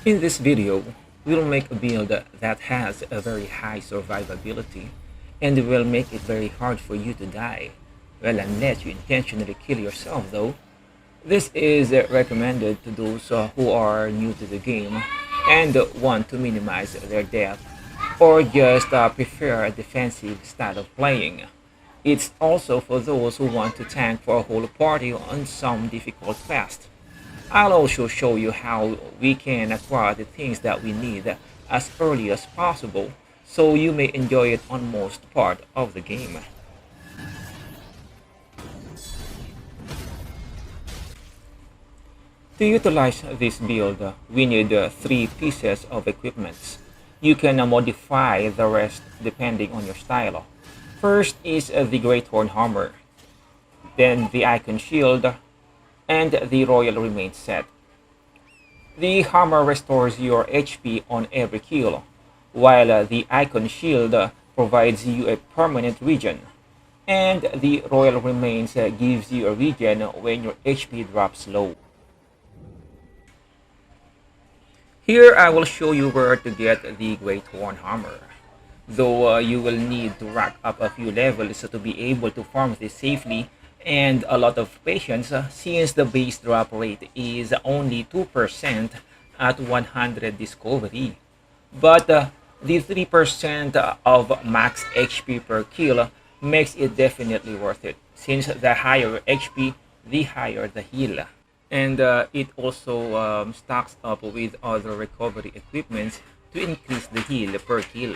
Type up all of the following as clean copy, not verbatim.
In this video, we'll make a build that has a very high survivability and will make it very hard for you to die. Well, unless you intentionally kill yourself though. This is recommended to those who are new to the game and want to minimize their death or just prefer a defensive style of playing. It's also for those who want to tank for a whole party on some difficult fast. I'll also show you how we can acquire the things that we need as early as possible so you may enjoy it on most part of the game. To utilize this build, we need three pieces of equipment. You can modify the rest depending on your style. First is the Great Horn Hammer, then the Icon Shield, and the Royal Remains set. The hammer restores your HP on every kill, while the Icon Shield provides you a permanent regen, and the Royal Remains gives you a regen when your HP drops low. Here I will show you where to get the Great Horn Hammer, though you will need to rack up a few levels to be able to farm this safely and a lot of patience since the base drop rate is only 2% at 100 discovery. But the 3% of max HP per kill makes it definitely worth it since the higher HP, the higher the heal. And it also stacks up with other recovery equipments to increase the heal per kill.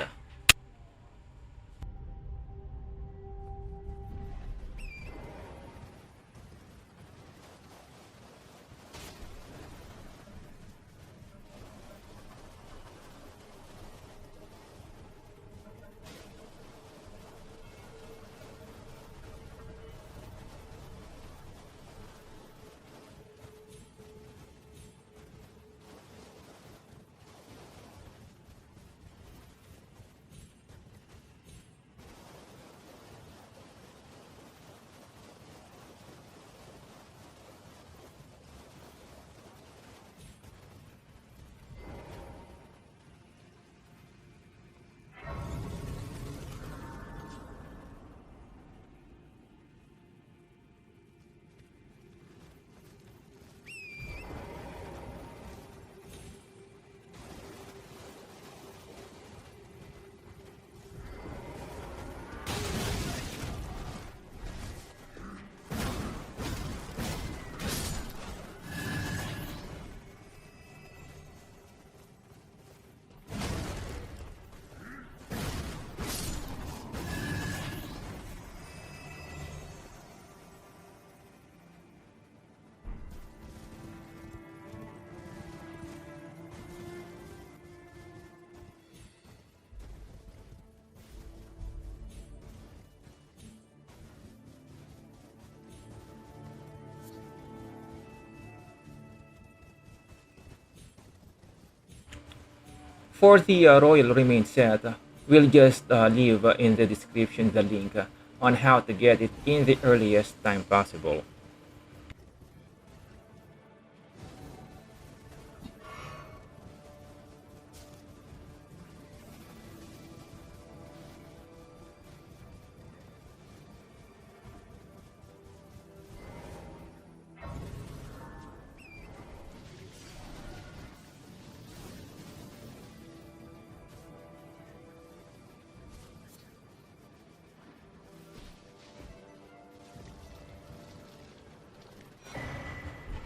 For the Royal Remain set, we'll just leave in the description the link on how to get it in the earliest time possible.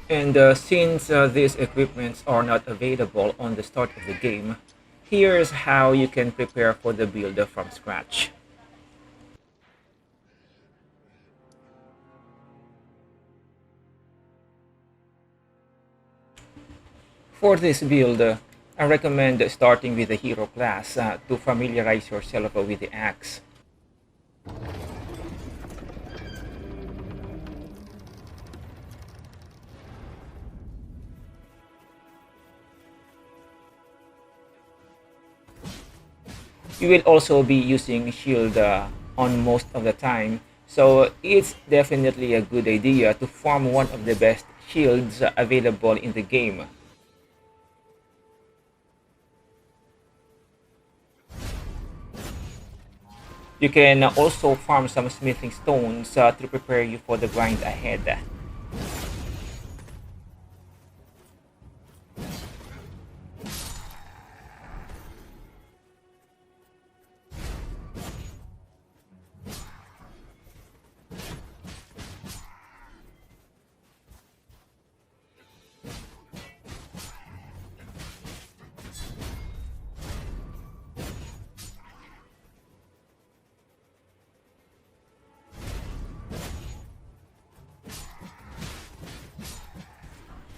And since these equipments are not available on the start of the game, here's how you can prepare for the build from scratch. For this build, I recommend starting with the hero class to familiarize yourself with the axe. You will also be using shield on most of the time, so it's definitely a good idea to farm one of the best shields available in the game. You can also farm some smithing stones to prepare you for the grind ahead.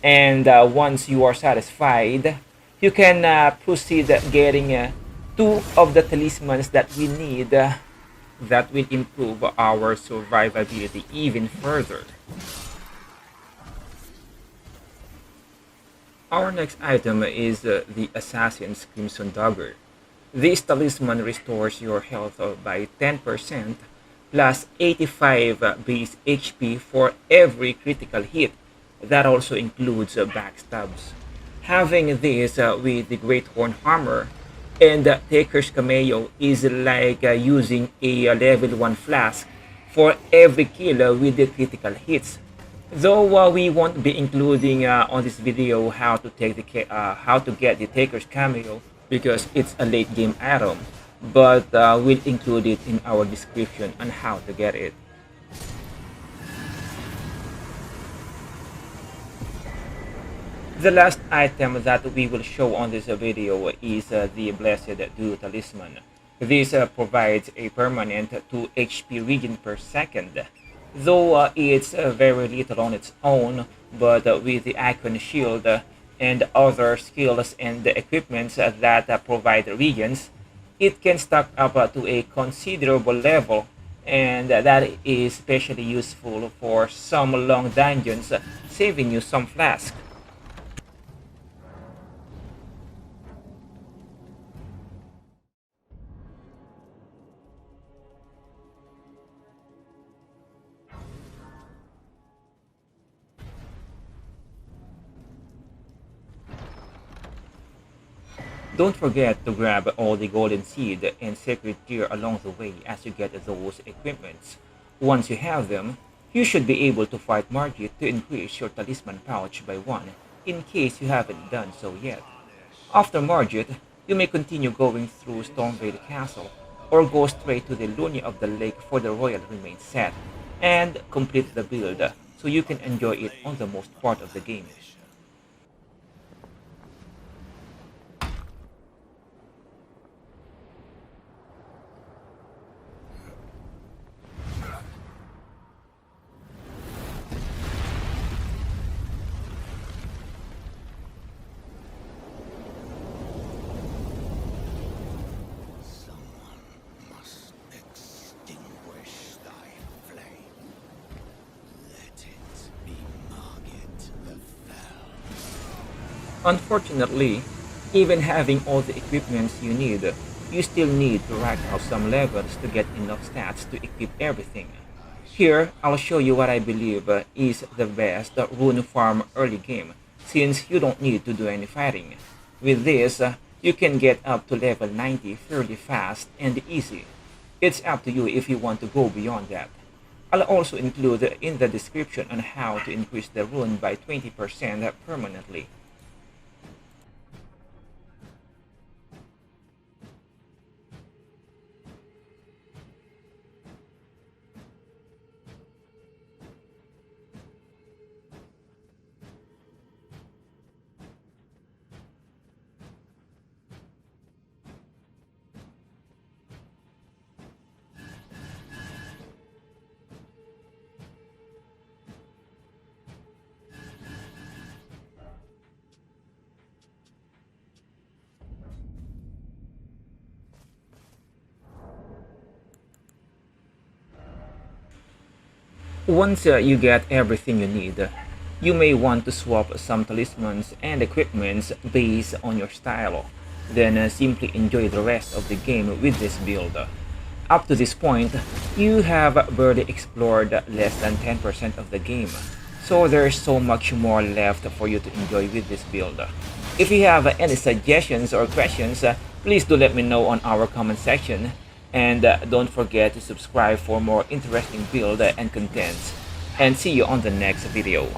And once you are satisfied, you can proceed getting two of the talismans that we need that will improve our survivability even further. Our next item is the Assassin's Crimson Dagger. This talisman restores your health by 10% plus 85 base HP for every critical hit. That also includes backstabs. Having this with the Great Horn Hammer and Taker's Cameo is like using a level 1 flask for every kill with the critical hits. Though we won't be including on this video how to get the Taker's Cameo because it's a late game item, but we'll include it in our description on how to get it. The last item that we will show on this video is the Blessed Due Talisman. This provides a permanent 2 HP regen per second. Though it's very little on its own, but with the Icon Shield and other skills and equipments that provide regens, it can stack up to a considerable level, and that is especially useful for some long dungeons, saving you some flask. Don't forget to grab all the golden seed and sacred gear along the way as you get those equipments. Once you have them, you should be able to fight Margit to increase your talisman pouch by 1 in case you haven't done so yet. After Margit, you may continue going through Stormveil Castle or go straight to the Lunia of the Lake for the Royal Remains set and complete the build so you can enjoy it on the most part of the game. Unfortunately, even having all the equipments you need, you still need to rack out some levels to get enough stats to equip everything. Here, I'll show you what I believe is the best Rune Farm early game, since you don't need to do any fighting. With this, you can get up to level 90 fairly fast and easy. It's up to you if you want to go beyond that. I'll also include in the description on how to increase the rune by 20% permanently. Once you get everything you need, you may want to swap some talismans and equipments based on your style, then simply enjoy the rest of the game with this build. Up to this point, you have barely explored less than 10% of the game, so there's so much more left for you to enjoy with this build. If you have any suggestions or questions, please do let me know on our comment section. And don't forget to subscribe for more interesting build and content. And see you on the next video.